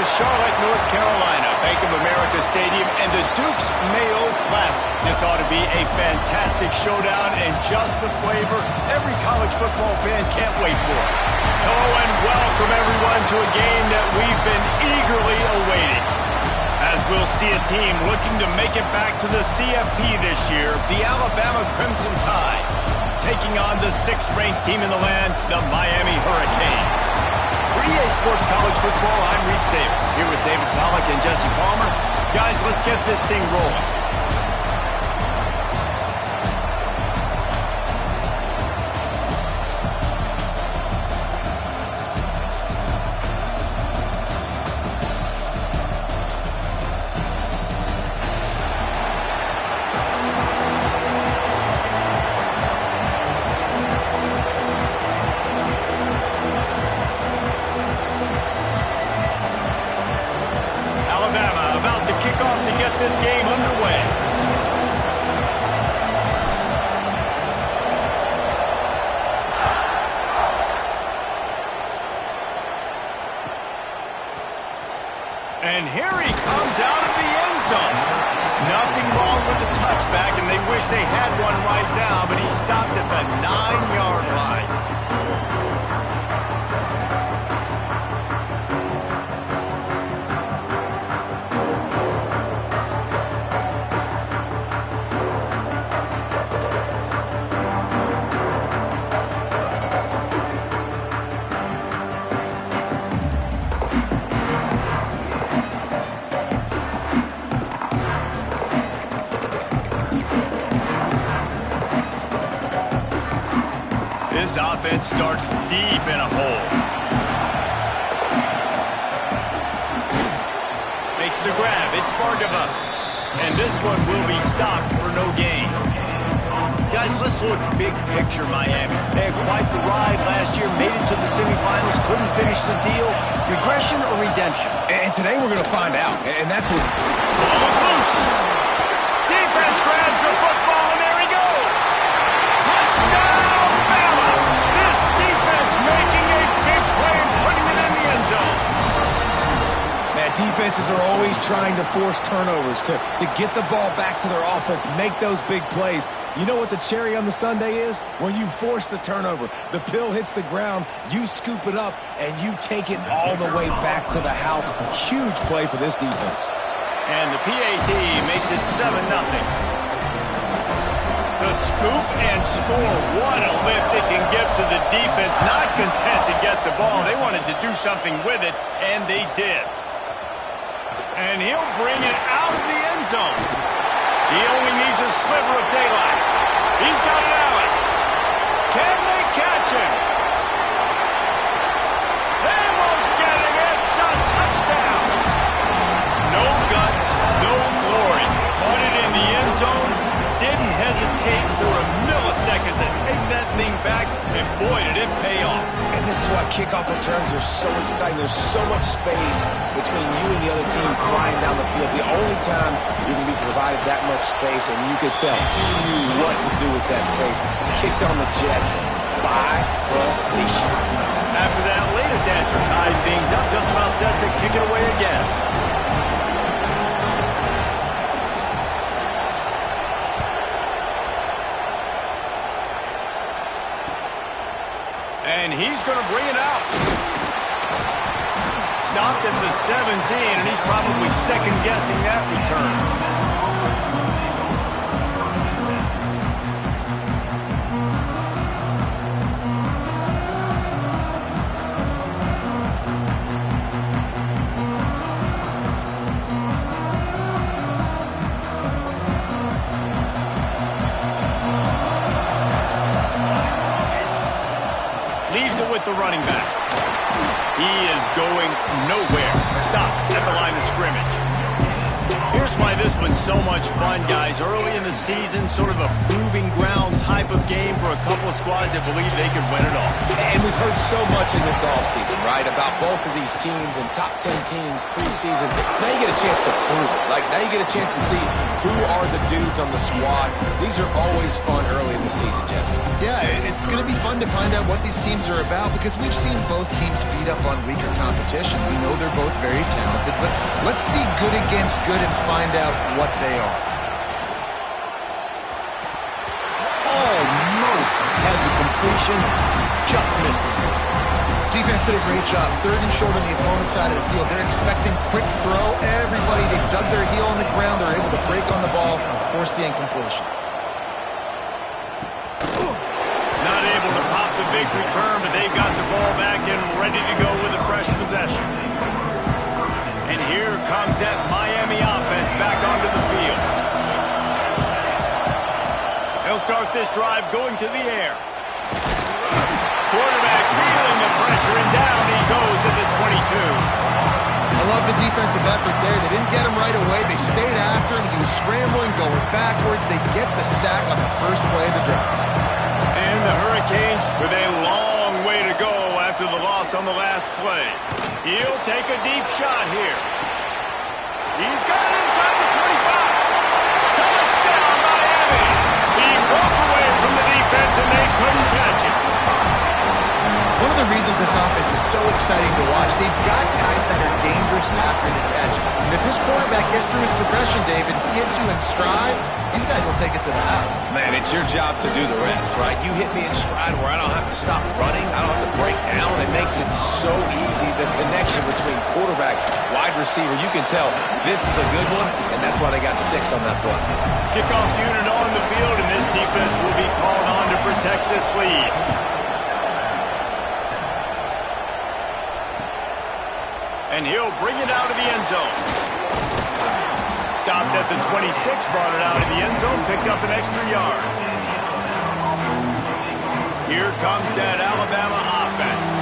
with Charlotte, North Carolina, Bank of America Stadium, and the Duke's Mayo Classic. This ought to be a fantastic showdown and just the flavor every college football fan can't wait for. Hello and welcome everyone to a game that we've been eagerly awaiting. As we'll see a team looking to make it back to the CFP this year, the Alabama Crimson Tide, taking on the 6th-ranked team in the land, the Miami Hurricanes. For EA Sports College Football, I'm Reese Davis, here with David Pollack and Jesse Palmer. Guys, let's get this thing rolling. This game underway. And here he comes out of the end zone. Nothing wrong with the touchback, and they wish they had one right now, but he stopped at the 9-yard line. This offense starts deep in a hole. Makes the grab. It's Bargava. And this one will be stopped for no gain. Guys, let's look big picture Miami. They had quite the ride last year, made it to the semifinals, couldn't finish the deal. Regression or redemption? And today we're going to find out. And that's what... Ball is loose. Defense grabs the football, and there he goes. Touchdown, Bama! This defense making a big play and putting it in the end zone. Man, defenses are always trying to force turnovers to get the ball back to their offense, make those big plays. You know what the cherry on the sundae is? When you force the turnover, the pill hits the ground, you scoop it up, and you take it all the way back to the house. Huge play for this defense. And the PAT makes it 7-0. The scoop and score. What a lift it can give to the defense. Not content to get the ball. They wanted to do something with it, and they did. And he'll bring it out of the end zone. He only needs a sliver of daylight. He's got it out. Can they catch him? They won't get him. It's a touchdown. No guts, no glory. Caught it in the end zone. Didn't hesitate for a millisecond to take that thing back, and boy, did it pay off. And this is why kickoff returns are so exciting. There's so much space between you and the other team flying down the field. The only time you can be provided that much space, and you could tell he knew what to do with that space. Kicked on the Jets by Felicia. After that latest answer tied things up, just about set to kick it away again. And he's going to bring it out. Stopped at the 17, and he's probably second-guessing that return. Leaves it with the running back. He is going nowhere. Stop at the line of scrimmage. Here's why this was so much fun, guys. Early in the season, sort of a proving ground type of game for a couple of squads that believe they could win it all. And we've heard so much in this offseason, right, about both of these teams and top 10 teams preseason. Now you get a chance to prove it. Like, now you get a chance to see Who are the dudes on the squad? These are always fun early in the season, Jesse. Yeah, it's going to be fun to find out what these teams are about because we've seen both teams beat up on weaker competition. We know they're both very talented, but let's see good against good and find out what they are. Almost had the completion, just missed it. Defense did a great job. Third and short on the opponent's side of the field. They're expecting quick throw. Everybody, they dug their heel on the ground. They're able to break on the ball, force the incompletion. Not able to pop the big return, but they've got the ball back and ready to go with a fresh possession. And here comes that Miami offense back onto the field. They'll start this drive going to the air. Quarterback feeling the pressure, and down he goes at the 22. I love the defensive effort there. They didn't get him right away. They stayed after him. He was scrambling, going backwards. They get the sack on the first play of the drive. And the Hurricanes with a long way to go after the loss on the last play. He'll take a deep shot here. He's got it inside the 25. Touchdown, Miami! He broke away from the defense, and they couldn't catch him. One of the reasons this offense is so exciting to watch, they've got guys that are dangerous after the catch. And if this quarterback gets through his progression, David, he hits you in stride, these guys will take it to the house. Man, it's your job to do the rest, right? You hit me in stride where I don't have to stop running. I don't have to break down. It makes it so easy. The connection between quarterback, wide receiver, you can tell this is a good one, and that's why they got 6 on that play. Kickoff unit on the field, and this defense will be called on to protect this lead. And he'll bring it out of the end zone. Stopped at the 26, brought it out of the end zone, picked up an extra yard. Here comes that Alabama offense.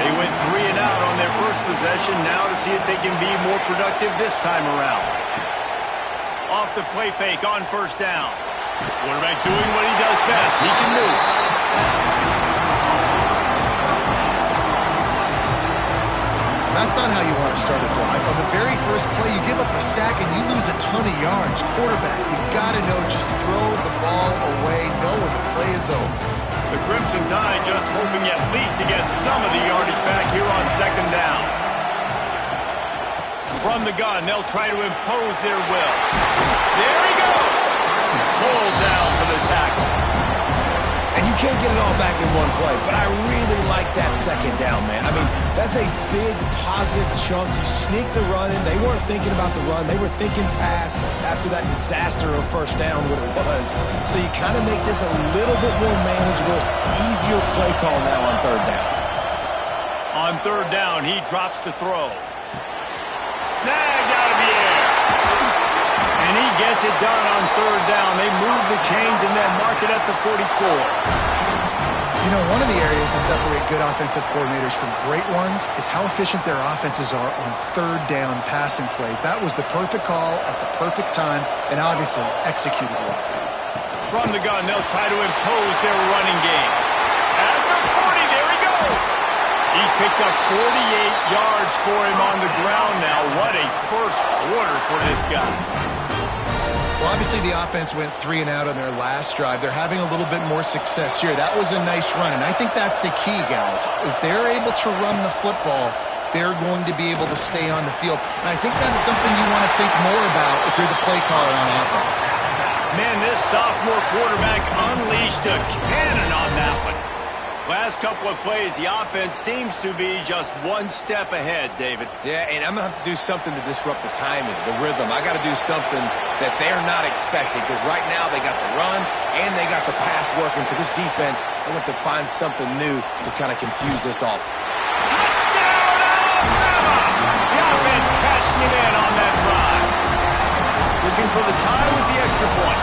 They went 3 and out on their first possession, now to see if they can be more productive this time around. Off the play fake on first down. Quarterback doing what he does best. He can move. That's not how you want to start a drive. On the very first play, you give up a sack and you lose a ton of yards. Quarterback, you've got to know, just throw the ball away, know when the play is over. The Crimson Tide just hoping at least to get some of the yardage back here on second down. From the gun, they'll try to impose their will. There he goes! Pulled down for the tackle. And you can't get it all back in one play, but I really like that second down, man. I mean, that's a big positive chunk. You sneak the run in. They weren't thinking about the run. They were thinking pass after that disaster of first down, what it was. So you kind of make this a little bit more manageable, easier play call now on third down. On third down, he drops to throw. Snagged out of the air. And he gets it done on third down. They move the chains and then mark it at the 44. You know, one of the areas that separate good offensive coordinators from great ones is how efficient their offenses are on third down passing plays. That was the perfect call at the perfect time and obviously executed well. From the gun, they'll try to impose their running game. At the 40, there he goes. He's picked up 48 yards for him on the ground now. What a first quarter for this guy. Well, obviously the offense went 3 and out on their last drive. They're having a little bit more success here. That was a nice run, and I think that's the key, guys. If they're able to run the football, they're going to be able to stay on the field. And I think that's something you want to think more about if you're the play caller on offense. Man, this sophomore quarterback unleashed a cannon on that one. Last couple of plays, the offense seems to be just one step ahead, David. Yeah, and I'm going to have to do something to disrupt the timing, the rhythm. I got to do something that they're not expecting because right now they got the run and they got the pass working. So this defense, they're going to have to find something new to kind of confuse this all. Touchdown, Alabama! The offense cashing it in on that drive. Looking for the tie with the extra point.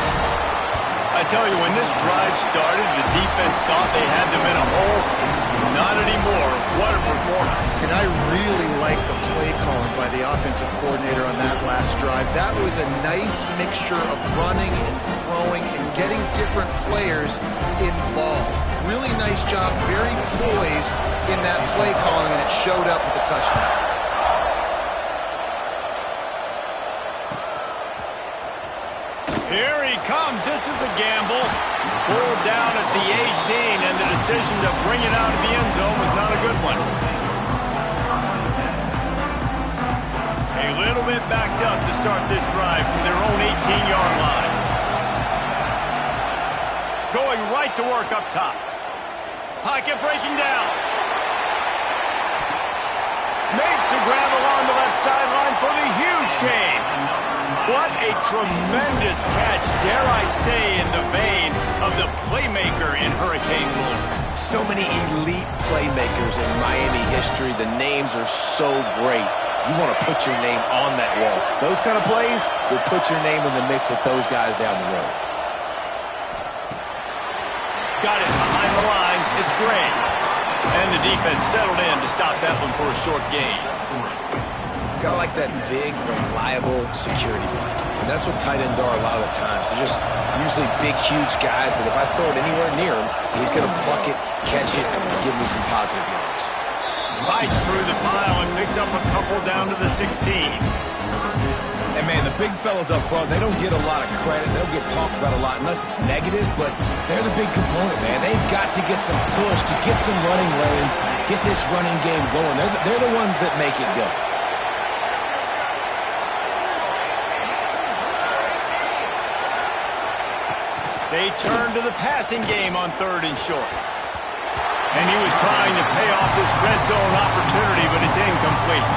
I tell you, when this drive started, the defense thought they had them in a hole. Not anymore. What a performance. And I really like the play calling by the offensive coordinator on that last drive. That was a nice mixture of running and throwing and getting different players involved. Really nice job, very poised in that play calling, and it showed up with the touchdown. he comes. This is a gamble. Pulled down at the 18, and the decision to bring it out of the end zone was not a good one. A little bit backed up to start this drive from their own 18-yard line. Going right to work up top. Pocket breaking down. Makes the grab along the left sideline for the huge gain. What a tremendous catch, dare I say, in the vein of the playmaker in Hurricane Lord. So many elite playmakers in Miami history. The names are so great. You want to put your name on that wall. Those kind of plays will put your name in the mix with those guys down the road. Got it behind the line. It's great. And the defense settled in to stop that one for a short gain. Kind of like that big, reliable security blanket. And that's what tight ends are a lot of the times. They're just usually big, huge guys that if I throw it anywhere near him, he's going to pluck it, catch it, and give me some positive yards. Bites through the pile and picks up a couple down to the 16. And, man, the big fellas up front, they don't get a lot of credit. They don't get talked about a lot unless it's negative, but they're the big component, man. They've got to get some push, to get some running lanes, get this running game going. They're the ones that make it go. They turn to the passing game on 3rd and short. And he was trying to pay off this red zone opportunity, but it's incomplete.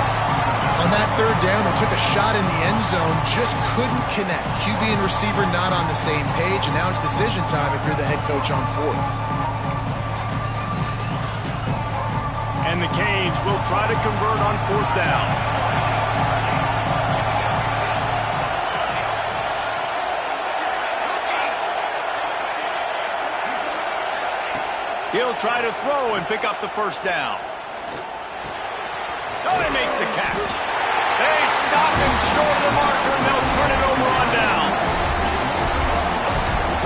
On that 3rd down, they took a shot in the end zone, just couldn't connect. QB and receiver not on the same page, and now it's decision time if you're the head coach on 4th. And the Canes will try to convert on 4th down. He'll try to throw and pick up the 1st down. Oh, he makes the catch. They stop him short of the marker, and they'll turn it over on down.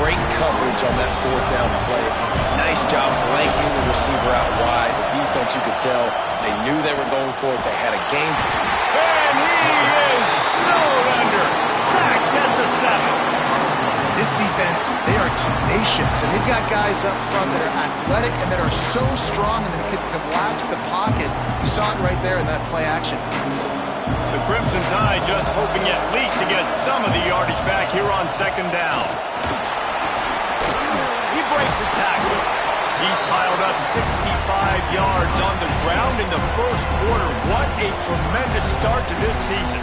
Great coverage on that 4th down play. Nice job blanking the receiver out wide. The defense, you could tell, they knew they were going for it. They had a game. And he is snowed under. Sacked at the 7. This defense, they are tenacious, and they've got guys up front that are athletic and that are so strong and that can collapse the pocket. You saw it right there in that play action. The Crimson Tide just hoping at least to get some of the yardage back here on 2nd down. He breaks a tackle. He's piled up 65 yards on the ground in the 1st quarter. What a tremendous start to this season.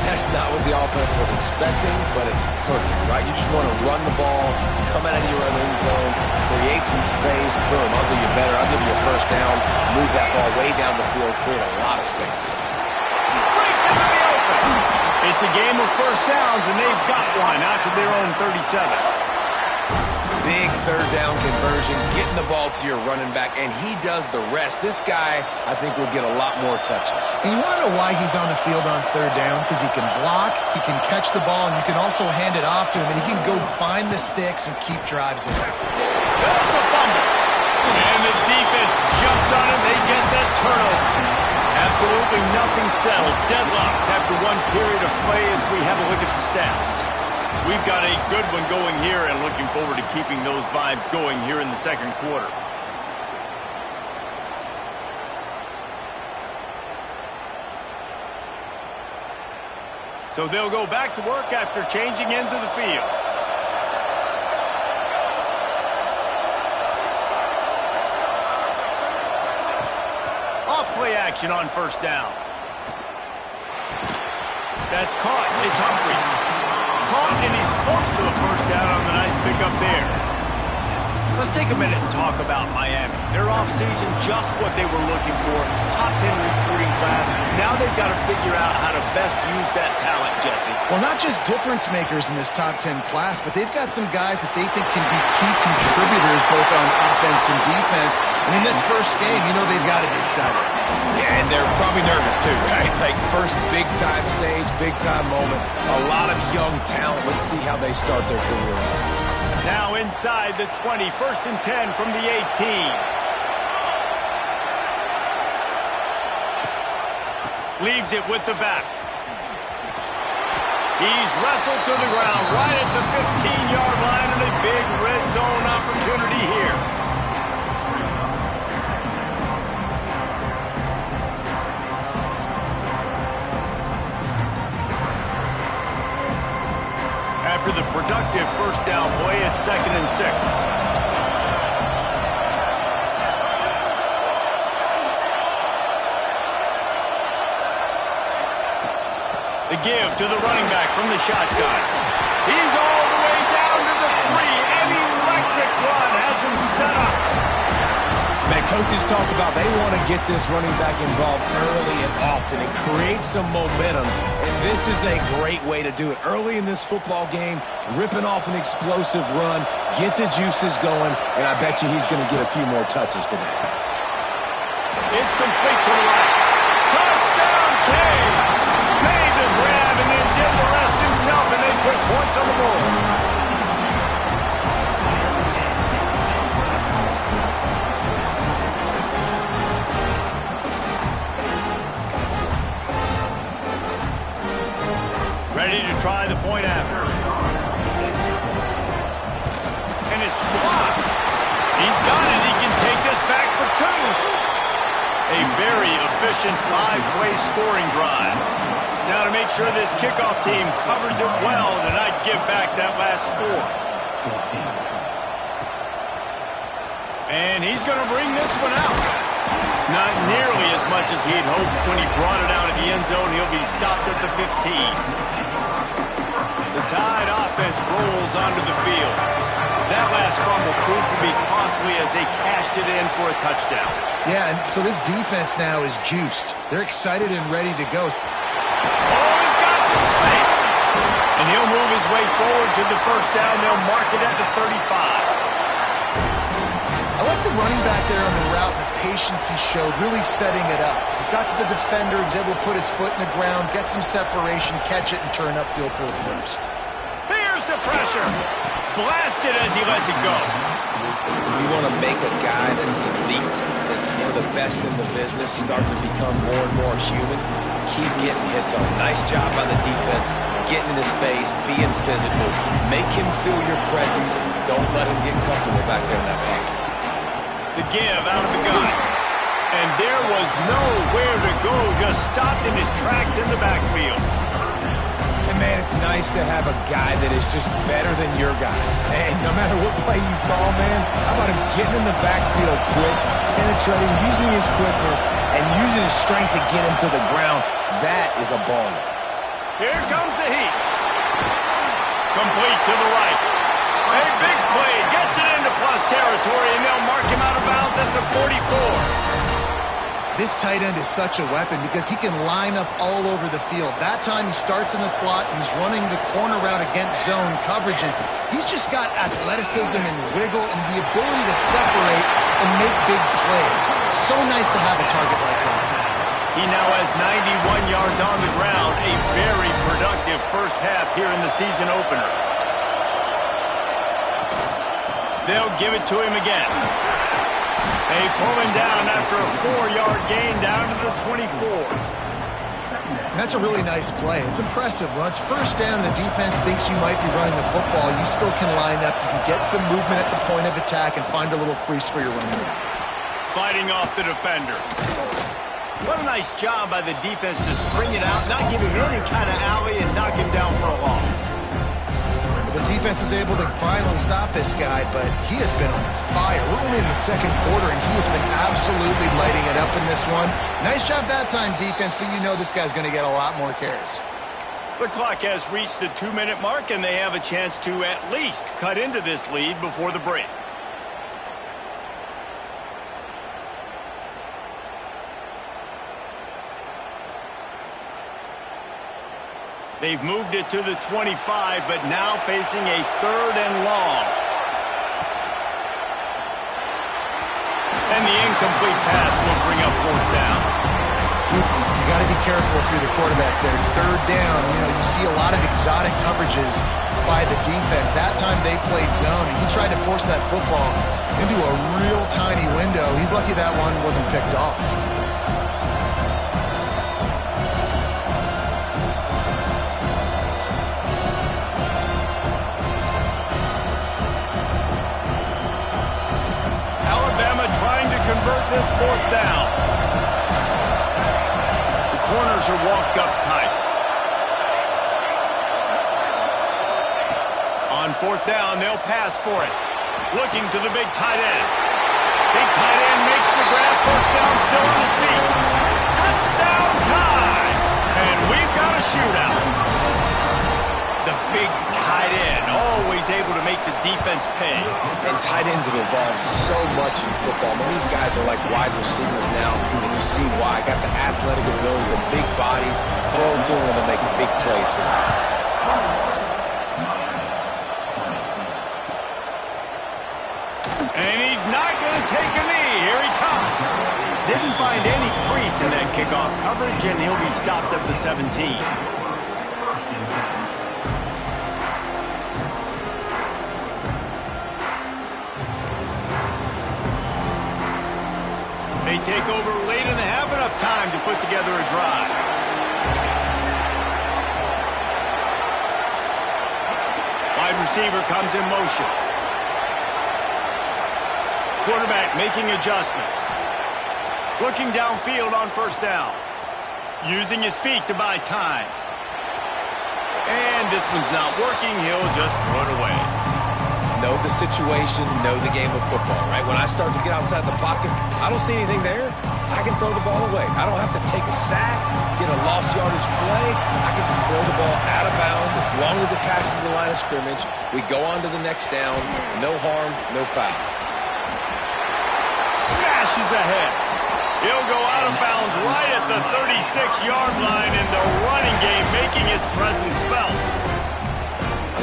That's not what the offense was expecting, but it's perfect, right? You just want to run the ball, come out of your own end zone, create some space, boom, I'll do you better. I'll give you a 1st down, move that ball way down the field, create a lot of space. Breaks into the open. It's a game of 1st downs, and they've got one out to their own 37. Big 3rd down conversion, getting the ball to your running back, and he does the rest. This guy, I think, will get a lot more touches. And you want to know why he's on the field on 3rd down? Because he can block, he can catch the ball, and you can also hand it off to him, and he can go find the sticks and keep drives in. That's a fumble. And the defense jumps on him. They get that turnover. Absolutely nothing settled. Deadlocked after one period of play as we have a look at the stats. We've got a good one going here and looking forward to keeping those vibes going here in the 2nd quarter. So they'll go back to work after changing into the field. Off play action on 1st down. That's caught. It's Humphries. Caught, and he's close to the 1st down on the nice pickup there. Let's take a minute and talk about Miami. Their offseason, just what they were looking for. Top 10 recruiting class. Now they've got to figure out how to best use that talent, Jesse. Well, not just difference makers in this top 10 class, but they've got some guys that they think can be key contributors both on offense and defense. And in this 1st game, you know they've got to be excited. Yeah, and they're probably nervous too, right? Like, first big-time stage, big-time moment. A lot of young talent. Let's see how they start their career off. Now inside the 20, 1st and 10 from the 18. Leaves it with the back. He's wrestled to the ground right at the 15-yard line, and a big red zone opportunity here. After the productive first down play, it's 2nd and 6. The give to the running back from the shotgun. He's all the way down to the 3. An electric run has him set up. Man, coaches talked about they want to get this running back involved early and often and create some momentum. And this is a great way to do it. Early in this football game, ripping off an explosive run, get the juices going, and I bet you he's going to get a few more touches today. It's complete to the right. Touchdown, Cade! Made the grab and then did the rest himself, and they put points on the board. Ready to try the point after. And it's blocked. He's got it. He can take this back for 2. A very efficient 5-play scoring drive. Now to make sure this kickoff team covers it well to not give back that last score. And he's going to bring this one out. Not nearly as much as he'd hoped when he brought it out of the end zone. He'll be stopped at the 15. The Tide offense rolls onto the field. That last fumble proved to be costly as they cashed it in for a touchdown. Yeah, and so this defense now is juiced. They're excited and ready to go. Oh, he's got some space. And he'll move his way forward to the first down. They'll mark it at the 35. I like the running back there on the route and the patience he showed, really setting it up. He got to the defender, was able to put his foot in the ground, get some separation, catch it, and turn upfield for the first. Here's the pressure. Blasted as he lets it go. You want to make a guy that's elite, that's one of the best in the business, start to become more and more human. Keep getting hits on. Nice job by the defense, getting in his face, being physical. Make him feel your presence. Don't let him get comfortable back there in that pocket. The give out of the gun. And there was nowhere to go, just stopped in his tracks in the backfield. And man, it's nice to have a guy that is just better than your guys. And no matter what play you call, man, how about him getting in the backfield quick, penetrating, using his quickness, and using his strength to get him to the ground. That is a baller. Here comes the heat. Complete to the right. A big play, gets it into plus territory, and they'll mark him out of bounds at the 44. This tight end is such a weapon because he can line up all over the field. That time he starts in the slot, he's running the corner route against zone coverage, and he's just got athleticism and wiggle and the ability to separate and make big plays. It's so nice to have a target like that. He now has 91 yards on the ground, a very productive first half here in the season opener. They'll give it to him again. They pull him down after a 4-yard gain down to the 24. And that's a really nice play. It's impressive. When it's first down, the defense thinks you might be running the football. You still can line up. You can get some movement at the point of attack and find a little crease for your running back. Fighting off the defender. What a nice job by the defense to string it out, not give him any kind of alley, and knock him down for a loss. The defense is able to finally stop this guy, but he has been on fire. We're only in the second quarter, and he has been absolutely lighting it up in this one. Nice job that time, defense, but you know this guy's going to get a lot more carries. The clock has reached the 2-minute mark, and they have a chance to at least cut into this lead before the break. They've moved it to the 25, but now facing a 3rd and long. And the incomplete pass will bring up 4th down. You got to be careful if you're the quarterback there. 3rd down, you see a lot of exotic coverages by the defense. That time they played zone, and he tried to force that football into a real tiny window. He's lucky that one wasn't picked off. convert this fourth down. The corners are walked up tight. On fourth down, they'll pass for it. Looking to the big tight end. Big tight end makes the grab. First down, still on his feet. Touchdown time! And we've got a shootout. The big tight end, always able to make the defense pay. And tight ends have evolved so much in football. I mean, these guys are like wide receivers now, and you see why. Got the athletic ability, the big bodies, throw them to them, and they make big plays for them. And he's not going to take a knee. Here he comes. Didn't find any crease in that kickoff coverage, and he'll be stopped at the 17. They take over late and have enough time to put together a drive. Wide receiver comes in motion. Quarterback making adjustments. Looking downfield on first down. Using his feet to buy time. And this one's not working. He'll just throw it away. Know the situation, know the game of football, right? When I start to get outside the pocket, I don't see anything there. I can throw the ball away. I don't have to take a sack, get a lost yardage play. I can just throw the ball out of bounds as long as it passes the line of scrimmage. We go on to the next down. No harm, no foul. Smashes ahead. He'll go out of bounds right at the 36-yard line, and the running game making its presence felt.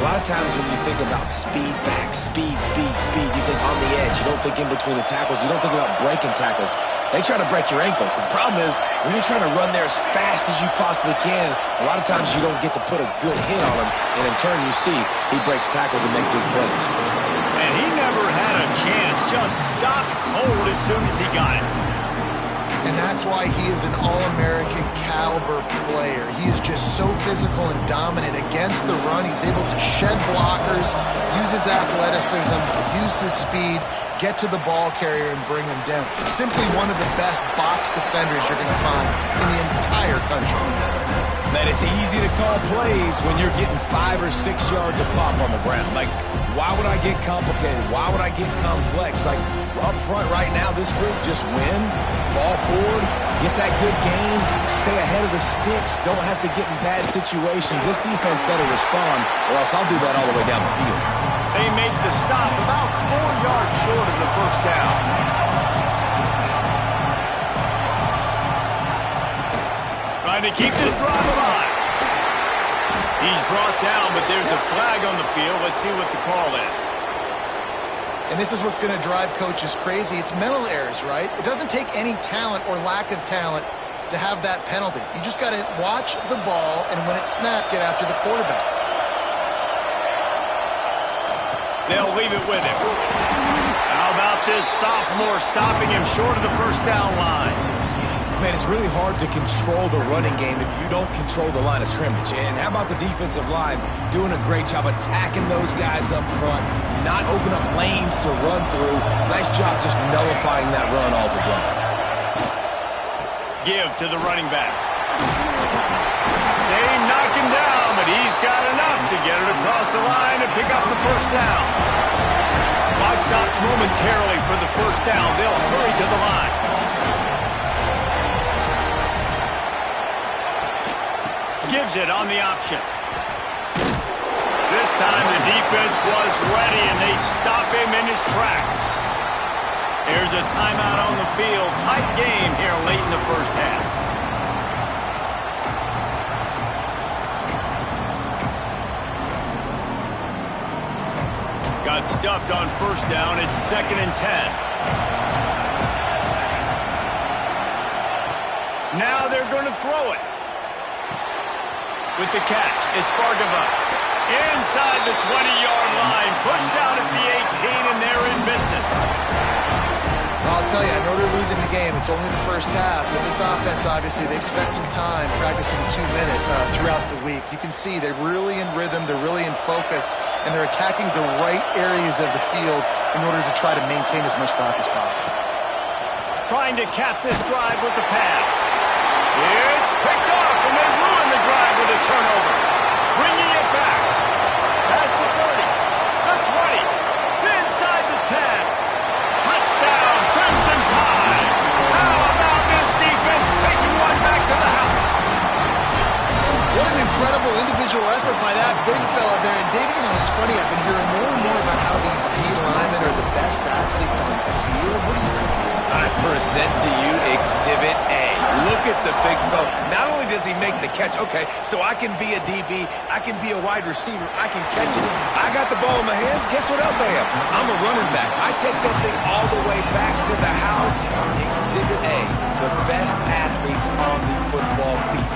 A lot of times when you think about speed back, speed, you think on the edge. You don't think in between the tackles. You don't think about breaking tackles. They try to break your ankles. The problem is when you're trying to run there as fast as you possibly can, a lot of times you don't get to put a good hit on him, and in turn you see he breaks tackles and make big plays. And he never had a chance. Just stopped cold as soon as he got it. And that's why he is an All-American caliber player. He is just so physical and dominant against the run. He's able to shed blockers, use his athleticism, use his speed, get to the ball carrier and bring him down. Simply one of the best box defenders you're going to find in the entire country. Man, it's easy to call plays when you're getting 5 or 6 yards of pop on the ground. Like, why would I get complicated? Why would I get complex? Like, up front right now, this group just win, fall forward, get that good gain, stay ahead of the sticks, don't have to get in bad situations. This defense better respond, or else I'll do that all the way down the field. They make the stop about 4 yards short of the first down. Trying to keep this drive alive. He's brought down, but there's a flag on the field. Let's see what the call is. And this is what's going to drive coaches crazy. It's mental errors, right? It doesn't take any talent or lack of talent to have that penalty. You just got to watch the ball, and when it's snapped, get after the quarterback. They'll leave it with him. How about this sophomore stopping him short of the first down line? Man, it's really hard to control the running game if you don't control the line of scrimmage. And how about the defensive line doing a great job attacking those guys up front, not open up lanes to run through. Nice job just nullifying that run altogether. Give to the running back. They knock him down, but he's got enough to get it across the line and pick up the first down. Clock stops momentarily for the first down. They'll hurry to the line. Gives it on the option. This time the defense was ready, and they stop him in his tracks. There's a timeout on the field. Tight game here late in the first half. Got stuffed on first down. It's 2nd and 10. Now they're going to throw it. With the catch, it's Bargava. Inside the 20-yard line, pushed out at the 18, and they're in business. I'll tell you, I know they're losing the game. It's only the first half, but this offense, obviously, they've spent some time practicing 2-minute throughout the week. You can see they're really in rhythm, they're really in focus, and they're attacking the right areas of the field in order to try to maintain as much clock as possible. trying to cap this drive with the pass. It's picked off, and they ruin the drive with a turnover. Bringing it back. Past the 30, the 20, inside the 10. Touchdown, Crimson Tide. How about this defense taking one back to the house? What an incredible individual effort by that big fella there. And David, you know, it's funny, I've been hearing more and more about how these D linemen are the best athletes on the field. What do you think? I present to you Exhibit A. Look at the big fella. Not only does he make the catch, okay, so I can be a DB, I can be a wide receiver, I can catch it. I got the ball in my hands. Guess what else I am? I'm a running back. I take that thing all the way back to the house. Exhibit A, the best athletes on the football field.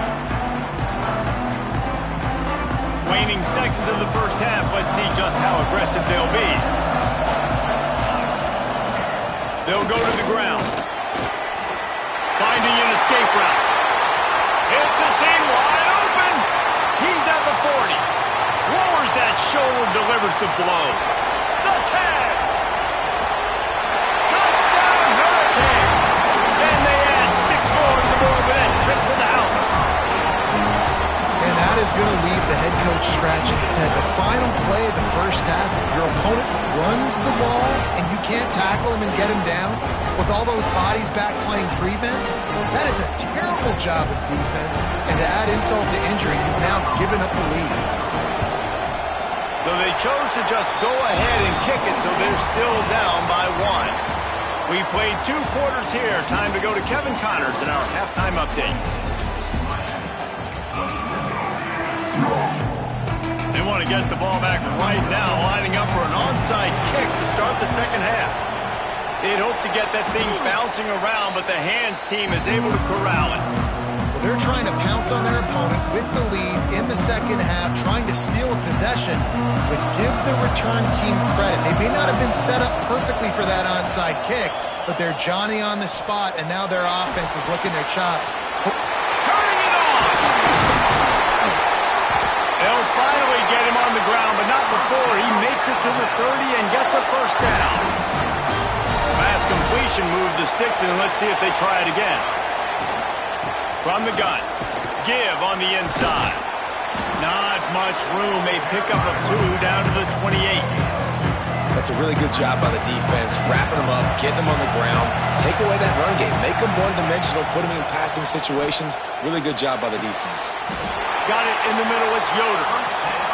Waning seconds of the first half. Let's see just how aggressive they'll be. They'll go to the ground. Finding an escape route. It's a seam wide open. He's at the 40. Lowers that shoulder, delivers the blow. The tag. Touchdown, Hurricane. And they add 6 more to the board with that trip to the house. And that is going to leave the head coach scratching his head. The final play of the first half, your opponent runs the ball, and you can't tackle him and get him down with all those bodies back playing prevent. That is a terrible job of defense. And to add insult to injury, you've now given up the lead. So they chose to just go ahead and kick it, so they're still down by 1. We played 2 quarters here. Time to go to Kevin Connors in our halftime update. They want to get the ball back right now, lining up for an onside kick to start the second half. They'd hope to get that thing bouncing around, but the hands team is able to corral it. Well, they're trying to pounce on their opponent with the lead in the second half, trying to steal a possession, but give the return team credit. They may not have been set up perfectly for that onside kick, but they're Johnny on the spot, and now their offense is licking their chops. Turning it on! They'll finally get him on the ground, but not before he makes it to the 30 and gets a first down. Fast completion moved the sticks, and let's see if they try it again. From the gun, give on the inside. Not much room, a pickup of 2 down to the 28. That's a really good job by the defense, wrapping them up, getting them on the ground, take away that run game, make them one-dimensional, put them in passing situations. Really good job by the defense. Got it in the middle, it's Yoder.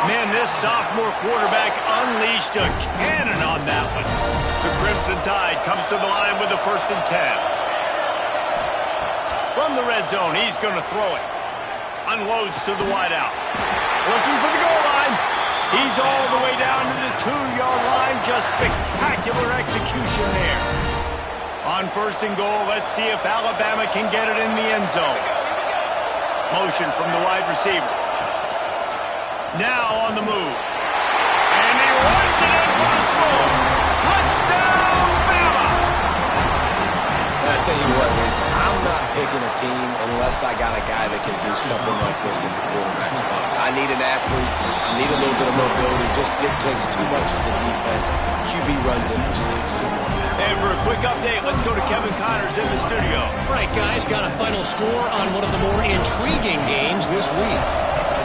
Man, this sophomore quarterback unleashed a cannon on that one. The Crimson Tide comes to the line with a 1st and 10. From the red zone, he's going to throw it. Unloads to the wideout. Looking for the goal line. He's all the way down to the 2-yard line. Just spectacular execution there. On 1st and goal, let's see if Alabama can get it in the end zone. Motion from the wide receiver. Now on the move. And he runs it in for the score. Touchdown, Bama! I'll tell you what, Liz, I'm not picking a team unless I got a guy that can do something like this in the quarterback spot. I need an athlete. I need a little bit of mobility. Just dictates too much to the defense. QB runs in for 6. And for a quick update, let's go to Kevin Connors in the studio. All right, guys, got a final score on one of the more intriguing games this week.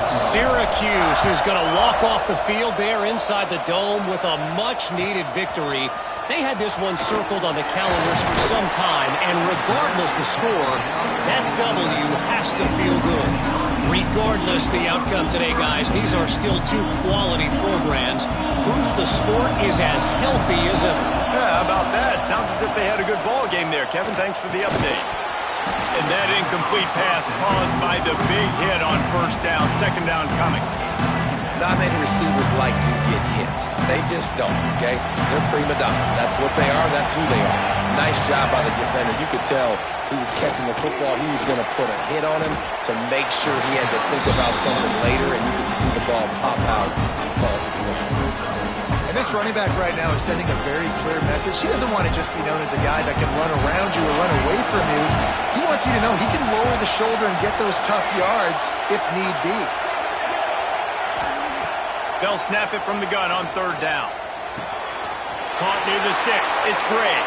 Syracuse is going to walk off the field there inside the dome with a much-needed victory. They had this one circled on the calendars for some time, and regardless the score, that W has to feel good. Regardless the outcome today, guys, these are still 2 quality programs. Proof the sport is as healthy as ever. Yeah, how about that? Sounds as if they had a good ball game there. Kevin, thanks for the update. And that incomplete pass caused by the big hit on 1st down, 2nd down coming. Not many receivers like to get hit. They just don't, okay? They're prima donnas. That's what they are. That's who they are. Nice job by the defender. You could tell he was catching the football. He was going to put a hit on him to make sure he had to think about something later, and you could see the ball pop out and fall to the ground. And this running back right now is sending a very clear message. He doesn't want to just be known as a guy that can run around you or run away from you. He wants you to know he can lower the shoulder and get those tough yards if need be. They'll snap it from the gun on 3rd down. Caught near the sticks. It's Gray.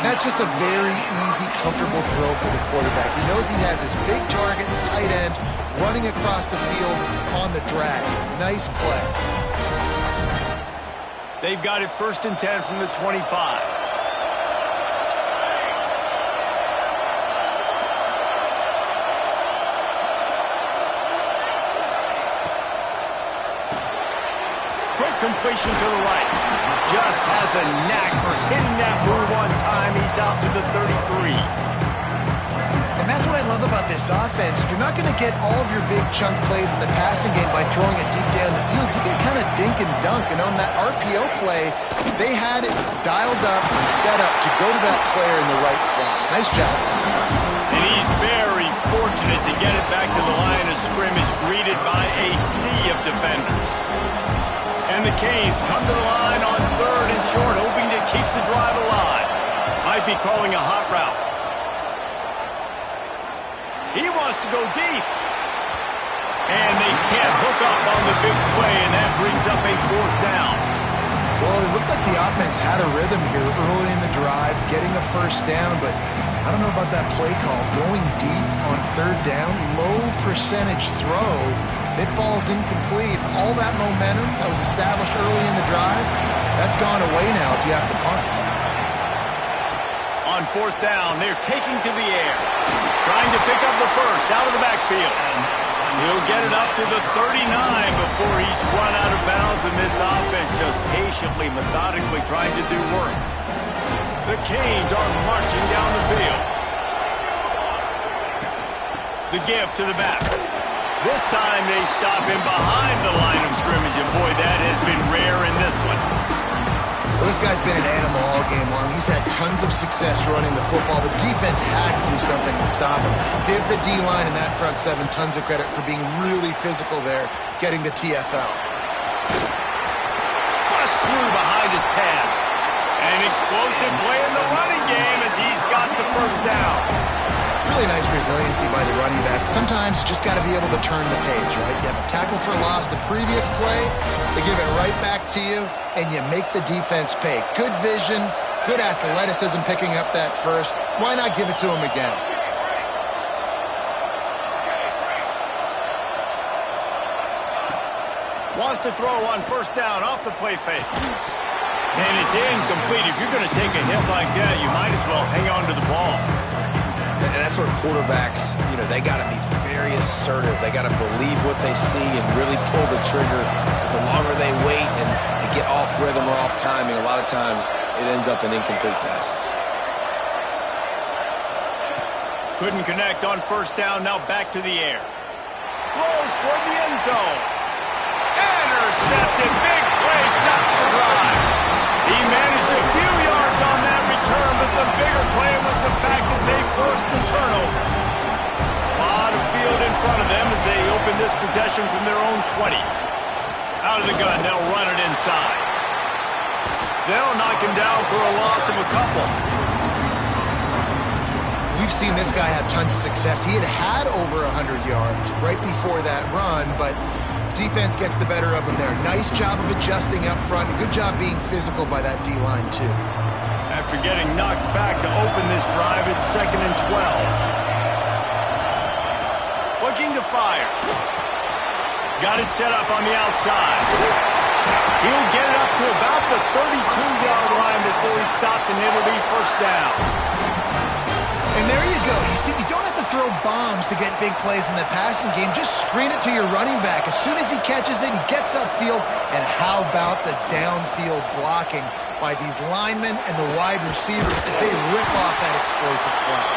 That's just a very easy, comfortable throw for the quarterback. He knows he has his big target, tight end, running across the field on the drag. Nice play. They've got it 1st and 10 from the 25. Quick completion to the right. Just has a knack for hitting that move on time. He's out to the 33. And that's what I love about this offense. You're not going to get all of your big chunk plays in the passing game by throwing it deep down the field. You can kind of dink and dunk. And on that RPO play, they had it dialed up and set up to go to that player in the right flat. Nice job. And he's very fortunate to get it back to the line of scrimmage, greeted by a sea of defenders. And the Canes come to the line on 3rd and short, hoping to keep the drive alive. Might be calling a hot route. He wants to go deep. And they can't hook up on the big play, and that brings up a 4th down. Well, it looked like the offense had a rhythm here early in the drive, getting a 1st down, but I don't know about that play call. Going deep on 3rd down, low percentage throw, it falls incomplete. All that momentum that was established early in the drive, that's gone away now if you have to punt. On 4th down, they're taking to the air. Trying to pick up the 1st out of the backfield. He'll get it up to the 39 before he's run out of bounds, and this offense just patiently, methodically trying to do work. The Canes are marching down the field. The give to the back. This time they stop him behind the line of scrimmage, and boy, that has been rare in this one. Well, this guy's been an animal all game long. He's had tons of success running the football. The defense had to do something to stop him. Give the D-line and that front 7 tons of credit for being really physical there, getting the TFL. Bust through behind his pad. An explosive play in the running game as he's got the 1st down. Really nice resiliency by the running back. Sometimes you just got to be able to turn the page, right? You have a tackle for loss the previous play, they give it right back to you, and you make the defense pay. Good vision, good athleticism picking up that 1st. Why not give it to him again? Wants to throw on 1st down off the play fake. And it's incomplete. If you're going to take a hit like that, you might as well hang on to the ball. And that's where quarterbacks, they got to be very assertive. They got to believe what they see and really pull the trigger. The longer they wait and they get off rhythm or off timing, a lot of times it ends up in incomplete passes. Couldn't connect on 1st down, now back to the air. Throws toward the end zone. Intercepted, big play, stops the drive. He managed a few yards on that return, but the bigger play was the fact that they forced the turnover. A lot of field in front of them as they open this possession from their own 20. Out of the gun, they'll run it inside. They'll knock him down for a loss of a couple. We've seen this guy have tons of success. He had over 100 yards right before that run, but defense gets the better of him there. Nice job of adjusting up front. Good job being physical by that D-line, too. After getting knocked back to open this drive, it's 2nd and 12. Looking to fire. Got it set up on the outside. He'll get it up to about the 32-yard line before he stopped, and it'll be 1st down. And there you go. You see, you don't have to throw bombs to get big plays in the passing game. Just screen it to your running back. As soon as he catches it, he gets upfield. And how about the downfield blocking by these linemen and the wide receivers as they rip off that explosive play.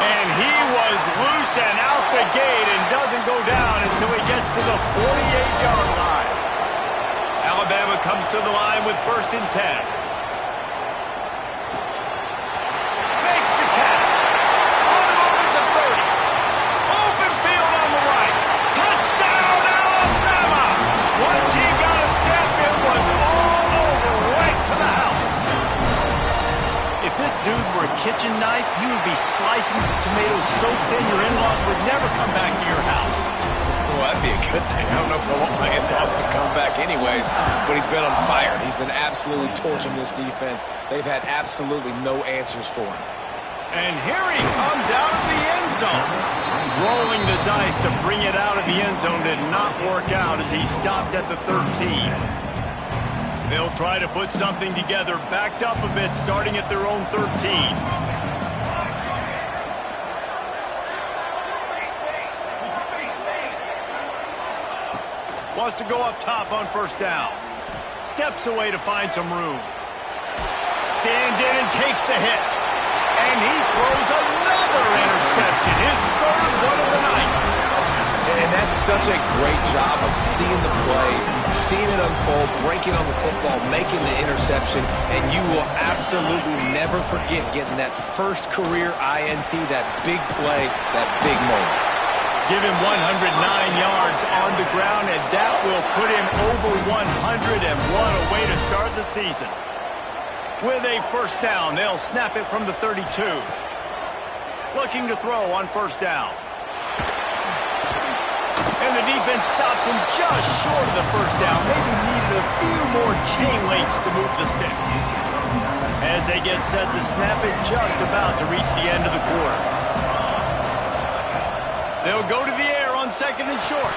And he was loose and out the gate and doesn't go down until he gets to the 48-yard line. Alabama comes to the line with 1st and 10. Dude were a kitchen knife, you would be slicing tomatoes so thin your in-laws would never come back to your house. Well, that'd be a good thing. I don't know if I want my in-laws to come back anyways, but he's been on fire. He's been absolutely torching this defense. They've had absolutely no answers for him. And here he comes out of the end zone. Rolling the dice to bring it out of the end zone did not work out as he stopped at the 13. They'll try to put something together, backed up a bit, starting at their own 13. Wants to go up top on first down. Steps away to find some room. Stands in and takes the hit. And he throws another interception, his third one of the night. And that's such a great job of seeing the play, seeing it unfold, breaking on the football, making the interception, and you will absolutely never forget getting that first career INT, that big play, that big moment. Give him 109 yards on the ground, and that will put him over 100, and what a way to start the season. With a first down, they'll snap it from the 32. Looking to throw on first down. And the defense stops him just short of the first down. Maybe needed a few more chain links to move the sticks. As they get set to snap it, just about to reach the end of the quarter. They'll go to the air on second and short.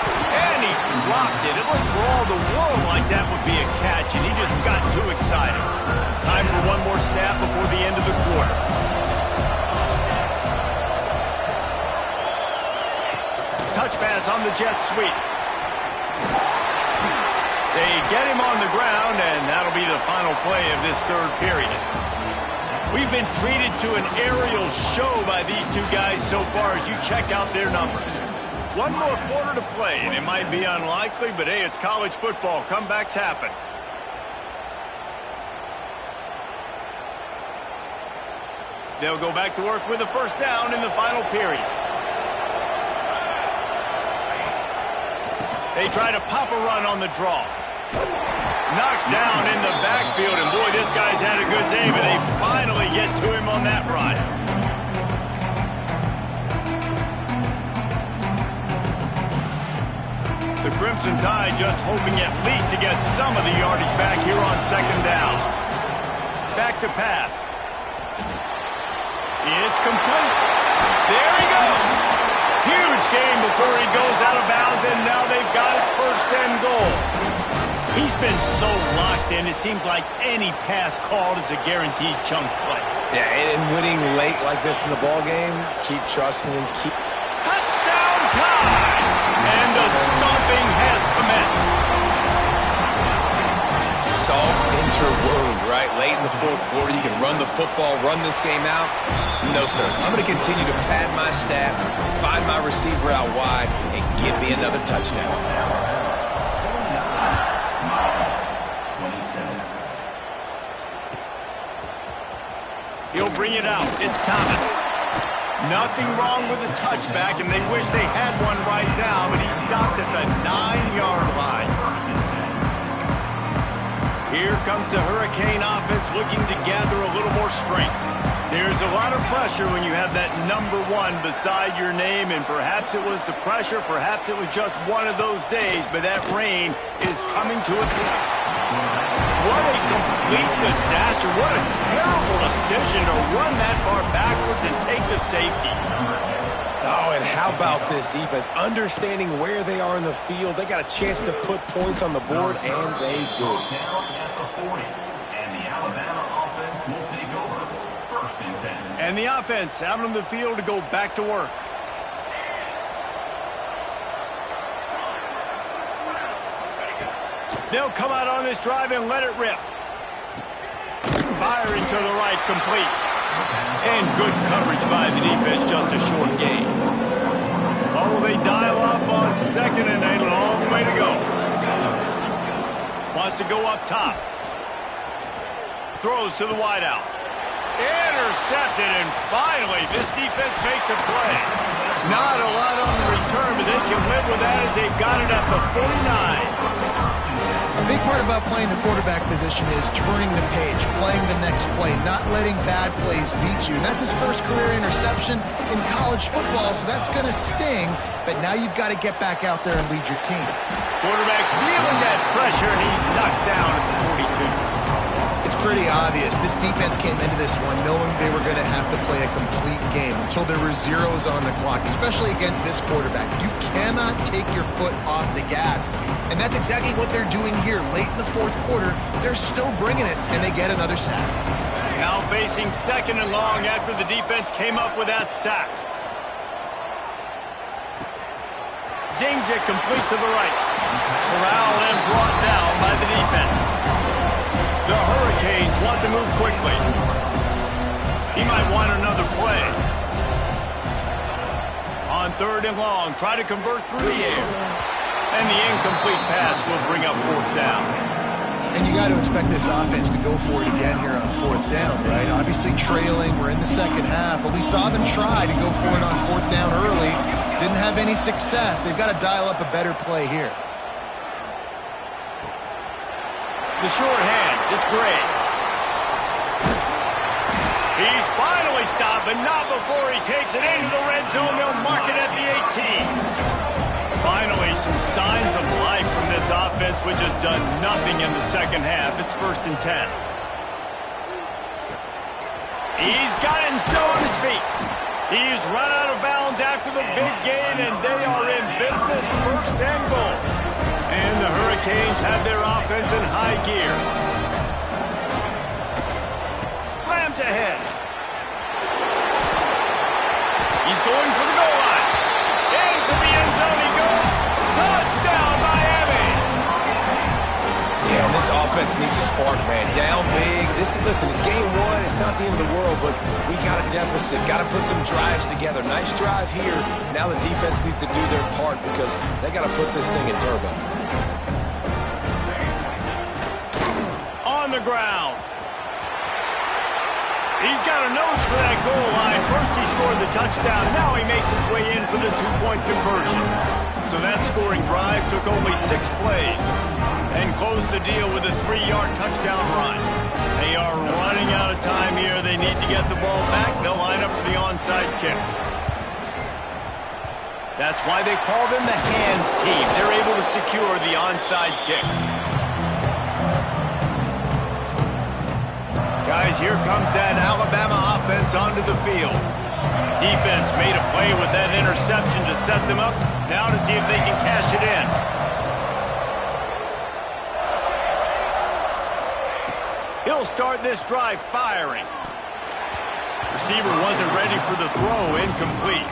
And he dropped it. It looked for all the world like that would be a catch, and he just got too excited. Time for one more snap before the end of the quarter. Touch pass on the jet sweep. They get him on the ground, and that'll be the final play of this third period. We've been treated to an aerial show by these two guys so far as you check out their numbers. One more quarter to play, and it might be unlikely, but hey, it's college football. Comebacks happen. They'll go back to work with a first down in the final period. They try to pop a run on the draw. Knocked down in the backfield, and boy, this guy's had a good day, but they finally get to him on that run. The Crimson Tide just hoping at least to get some of the yardage back here on second down. Back to pass. It's complete. There he goes. Huge game before he goes out of bounds, and now they've got it first and goal. He's been so locked in, it seems like any pass called is a guaranteed chunk play. Yeah, and winning late like this in the ball game, keep trusting and keep... Touchdown time! And the stomping has commenced. Salt into her wound, right? Late in the fourth quarter, you can run the football, run this game out. No, sir. I'm going to continue to pad my stats, find my receiver out wide, and give me another touchdown. He'll bring it out. It's Thomas. Nothing wrong with the touchback, and they wish they had one right now, but he stopped at the 9-yard line. Here comes the Hurricane offense looking to gather a little more strength. There's a lot of pressure when you have that number 1 beside your name, and perhaps it was the pressure, perhaps it was just one of those days, but that rain is coming to a point. What a complete disaster. What a terrible decision to run that far backwards and take the safety. Oh, and how about this defense? Understanding where they are in the field. They got a chance to put points on the board, and they do. And the offense out on the field to go back to work. They'll come out on this drive and let it rip. Firing to the right, complete. And good coverage by the defense, just a short gain. Oh, they dial up on second and a long way to go. Wants to go up top. Throws to the wideout. Intercepted, and finally this defense makes a play. Not a lot on the return, but they can live with that as they've got it at the 49. A big part about playing the quarterback position is turning the page, playing the next play, not letting bad plays beat you. And that's his first career interception in college football, so that's going to sting. But now you've got to get back out there and lead your team. Quarterback feeling that pressure, and he's knocked down at the 42. It's pretty obvious. This defense came into this one knowing they were going to have to play a complete game until there were zeros on the clock, especially against this quarterback. You cannot take your foot off the gas, and that's exactly what they're doing here. Late in the fourth quarter, they're still bringing it, and they get another sack. Now facing second and long after the defense came up with that sack. Zings it complete to the right. Corral and brought down by the defense. The Hurricanes want to move quickly. He might want another play. On third and long, try to convert through the air. And the incomplete pass will bring up fourth down. And you got to expect this offense to go for it again here on fourth down, right? Obviously trailing, we're in the second half, but we saw them try to go for it on fourth down early. Didn't have any success. They've got to dial up a better play here. The short hands, it's great. He's finally stopped, but not before he takes it into the red zone. They'll mark it at the 18. Finally, some signs of life from this offense, which has done nothing in the second half. It's 1st and 10. He's got it and still on his feet. He's run out of bounds after the big gain, and they are in business. 1st and goal. And the Hurricanes have their offense in high gear. Slams ahead. He's going for the goal line. Into the end zone he goes. Touchdown, Miami. Yeah, and this offense needs a spark, man. Down big. Listen, it's game one. It's not the end of the world, but we got a deficit. Got to put some drives together. Nice drive here. Now the defense needs to do their part because they got to put this thing in turbo. On the ground. He's got a nose for that goal line. First he scored the touchdown. Now he makes his way in for the two-point conversion. So that scoring drive took only 6 plays and closed the deal with a 3-yard touchdown run. They are running out of time here. They need to get the ball back. They'll line up for the onside kick. That's why they call them the hands team. They're able to secure the onside kick. Guys, here comes that Alabama offense onto the field. Defense made a play with that interception to set them up. Now to see if they can cash it in. He'll start this drive firing. Receiver wasn't ready for the throw. Incomplete.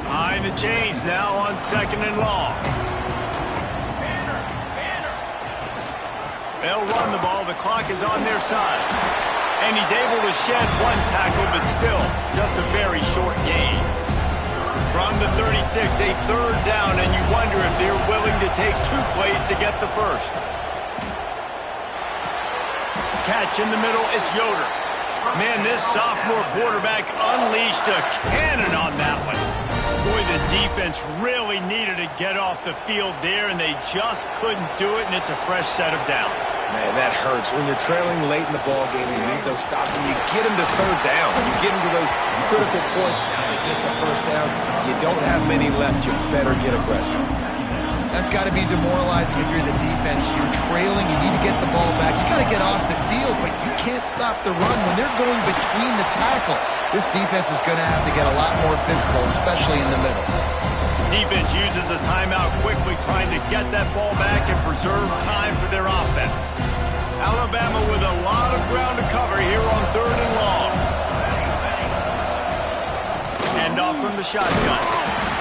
Behind the chains now on 2nd and long. They'll run the ball. The clock is on their side. And he's able to shed 1 tackle, but still just a very short gain. From the 36, a 3rd down, and you wonder if they're willing to take 2 plays to get the first. Catch in the middle, it's Yoder. Man, this sophomore quarterback unleashed a cannon on that one. Boy, the defense really needed to get off the field there, and they just couldn't do it, and it's a fresh set of downs. Man, that hurts. When you're trailing late in the ball game, you need those stops, and you get them to 3rd down. You get them to those critical points. Now they get the 1st down. You don't have many left. You better get aggressive. That's got to be demoralizing if you're the defense. You're trailing. You need to get the ball back. You got to get off the field, but you can't stop the run when they're going between the tackles. This defense is going to have to get a lot more physical, especially in the middle. Defense uses a timeout quickly, trying to get that ball back and preserve time for their offense. Alabama with a lot of ground to cover here on 3rd and long. Hand off from the shotgun.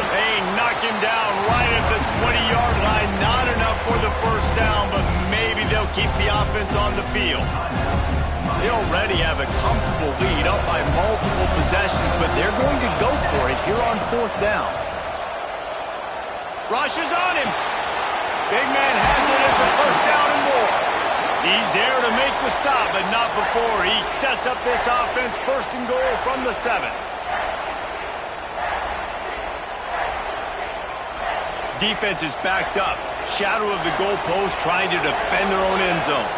They knock him down right at the 20-yard line. Not enough for the 1st down, but maybe they'll keep the offense on the field. They already have a comfortable lead up by multiple possessions, but they're going to go for it here on 4th down. Rushes on him. Big man has it. It's a 1st down and more. He's there to make the stop, but not before. He sets up this offense 1st and goal from the 7. Defense is backed up. Shadow of the goalpost, trying to defend their own end zone.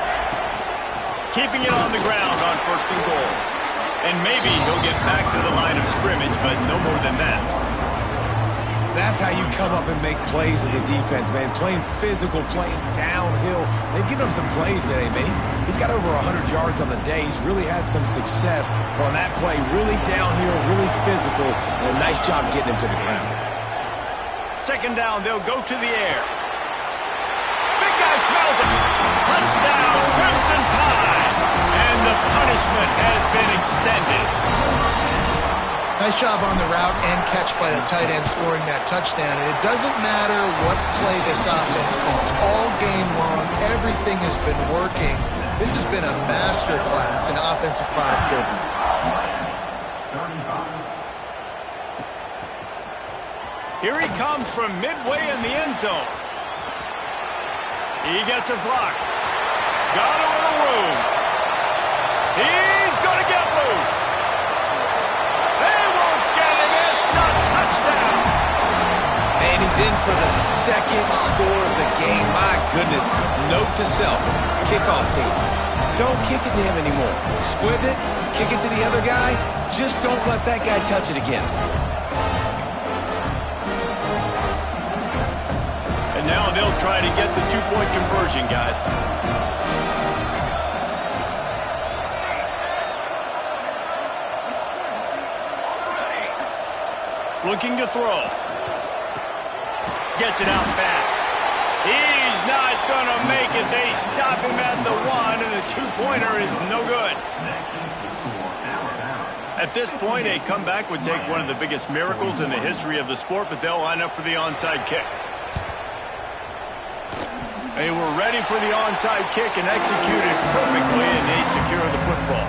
Keeping it on the ground on 1st and goal. And maybe he'll get back to the line of scrimmage, but no more than that. That's how you come up and make plays as a defense, man. Playing physical, playing downhill. They've given him some plays today, man. He's got over 100 yards on the day. He's really had some success. But on that play, really downhill, really physical, and a nice job getting him to the ground. 2nd down, they'll go to the air. Big guy smells it. Touchdown, Crimson Tide. And the punishment has been extended. Nice job on the route and catch by the tight end scoring that touchdown. And it doesn't matter what play this offense calls. All game long, everything has been working. This has been a masterclass in offensive productivity. Here he comes from midway in the end zone. He gets a block. Got a little room. He's going to get loose. They won't get him. It's a touchdown. And he's in for the 2nd score of the game. My goodness. Note to self. Kickoff team. Don't kick it to him anymore. Squib it. Kick it to the other guy. Just don't let that guy touch it again. And now they'll try to get the 2-point conversion, guys. Looking to throw. Gets it out fast. He's not going to make it. They stop him at the 1, and the 2-pointer is no good. At this point, a comeback would take one of the biggest miracles in the history of the sport, but they'll line up for the onside kick. They were ready for the onside kick and executed perfectly, and they secure the football.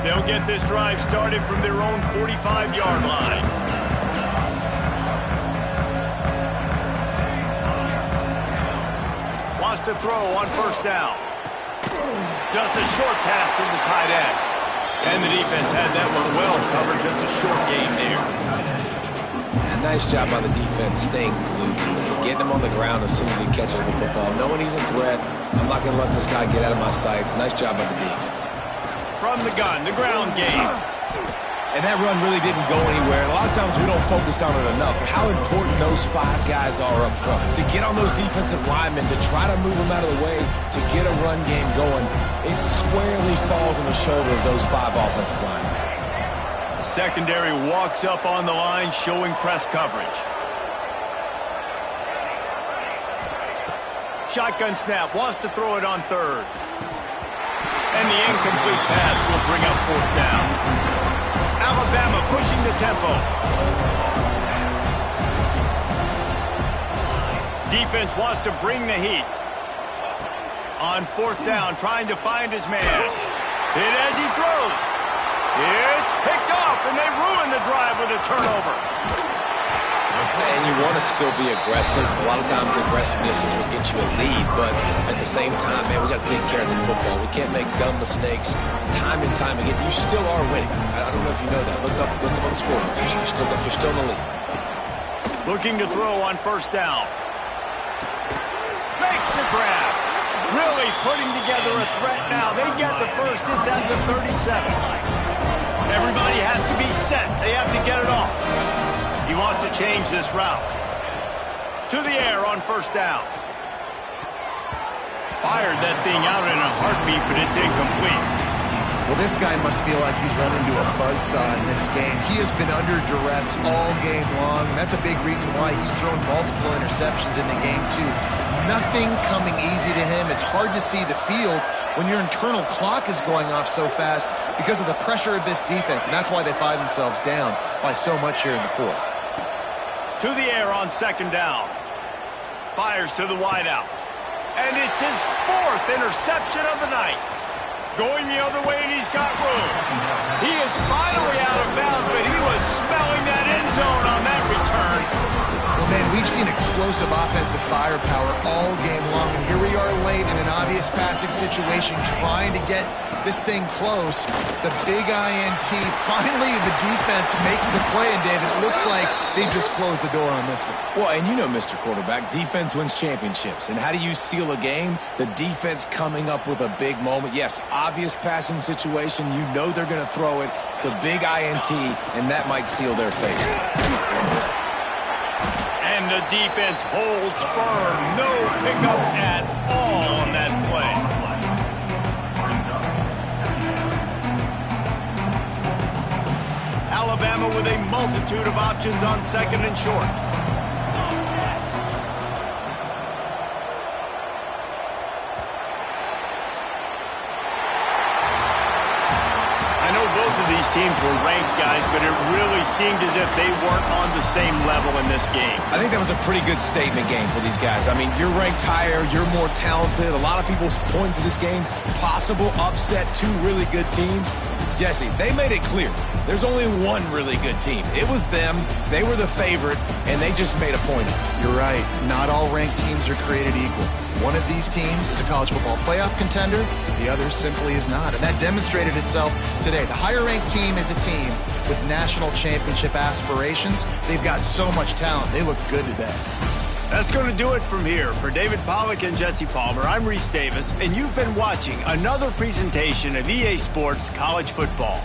They'll get this drive started from their own 45-yard line. Wants to throw on 1st down. Just a short pass to the tight end. And the defense had that one well covered. Just a short game there. And nice job by the defense staying glued to him. Getting him on the ground as soon as he catches the football. Knowing he's a threat. I'm not going to let this guy get out of my sights. Nice job by the D. From the gun, the ground game. And that run really didn't go anywhere. And a lot of times we don't focus on it enough. How important those 5 guys are up front. To get on those defensive linemen, to try to move them out of the way, to get a run game going, it squarely falls on the shoulder of those 5 offensive linemen. Secondary walks up on the line, showing press coverage. Shotgun snap, wants to throw it on 3rd. And the incomplete pass will bring up 4th down. Alabama pushing the tempo. Defense wants to bring the heat. On 4th down, trying to find his man. Hit as he throws. It's picked off, and they ruin the drive with a turnover. And you want to still be aggressive. A lot of times aggressiveness is what gets you a lead, but at the same time, man, we got to take care of the football. We can't make dumb mistakes time and time again. You still are winning. I don't know if you know that. Look up on the scoreboard. You're still in the lead. Looking to throw on 1st down. Makes the grab. Really putting together a threat now. They get the first. It's at the 37. Everybody has to be set. They have to get it off. He wants to change this route. To the air on 1st down. Fired that thing out in a heartbeat, but it's incomplete. Well, this guy must feel like he's run into a buzzsaw in this game. He has been under duress all game long, and that's a big reason why he's thrown multiple interceptions in the game, too. Nothing coming easy to him. It's hard to see the field when your internal clock is going off so fast because of the pressure of this defense, and that's why they find themselves down by so much here in the 4th. To the air on 2nd down. Fires to the wideout. And it's his 4th interception of the night. Going the other way, and he's got room. He is finally out of bounds, but he was smelling that end zone on that return. Well, Man, we've seen explosive offensive firepower all game long, and here we are late in an obvious passing situation trying to get this thing close. The big INT, finally the defense makes a play, and David, it looks like they just closed the door on this one. Well, and you know, Mr. Quarterback, defense wins championships. And how do you seal a game? The defense coming up with a big moment. Yes, obvious passing situation. You know they're going to throw it. The big INT, and that might seal their fate. And the defense holds firm. No pickup at all on that play. Alabama with a multitude of options on second and short. I know both of these teams were ranked, guys, but it really seemed as if they weren't on the same level in this game. I think that was a pretty good statement game for these guys. I mean, you're ranked higher, you're more talented. A lot of people point to this game, possible upset, two really good teams. Jesse, they made it clear. There's only one really good team. It was them. They were the favorite, and they just made a point of it. You're right. Not all ranked teams are created equal. One of these teams is a college football playoff contender. The other simply is not. And that demonstrated itself today. The higher-ranked team is a team with national championship aspirations. They've got so much talent. They look good today. That's going to do it from here. For David Pollack and Jesse Palmer, I'm Reese Davis, and you've been watching another presentation of EA Sports College Football.